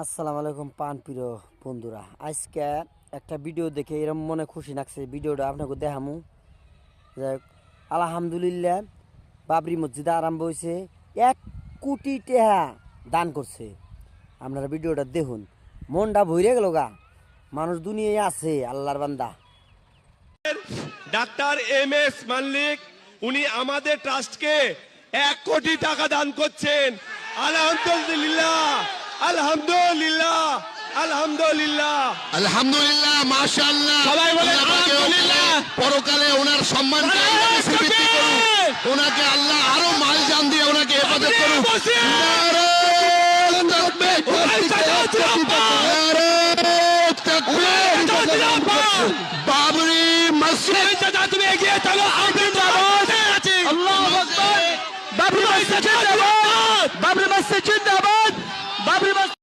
আসসালামু আলাইকুম প্রিয় বন্ধুরা, আজকে একটা ভিডিও দেখে এরকম মনে খুশি লাগছে। ভিডিওটা আপনাকে দেখামু। যাই হোক, আলহামদুলিল্লাহ বাবরি মসজিদ আরম্ভ হয়েছে, 1 কোটি টাকা দান করছে। আপনারা ভিডিওটা দেখুন, মনটা ভরে গেল গা। মানুষ দুনিয়ায় আছে, আল্লাহর বান্দা। ডাক্তার MS মাল্লিক উনি আমাদের ট্রাস্টকে 1 কোটি টাকা দান করছেন। আলহামদুলিল্লাহ, আলহামদুলিল্লাহ, আলহামদুলিল্লাহ, আলহামদুলিল্লাহ, মাশাআল্লাহ। সবাই বলেন আলহামদুলিল্লাহ। পরকালে ওনার সম্মান বৃদ্ধি করুন, ওনাকে আল্লাহ আরো মাল জান দিয়ে ওনাকে হেফাজত করুন। বাবরি মসজিদ তুমি এগিয়ে চলো, আমি আল্লাহু আকবার। বাবরি মসজিদ জিন্দাবাদ, বাবরি মসজিদ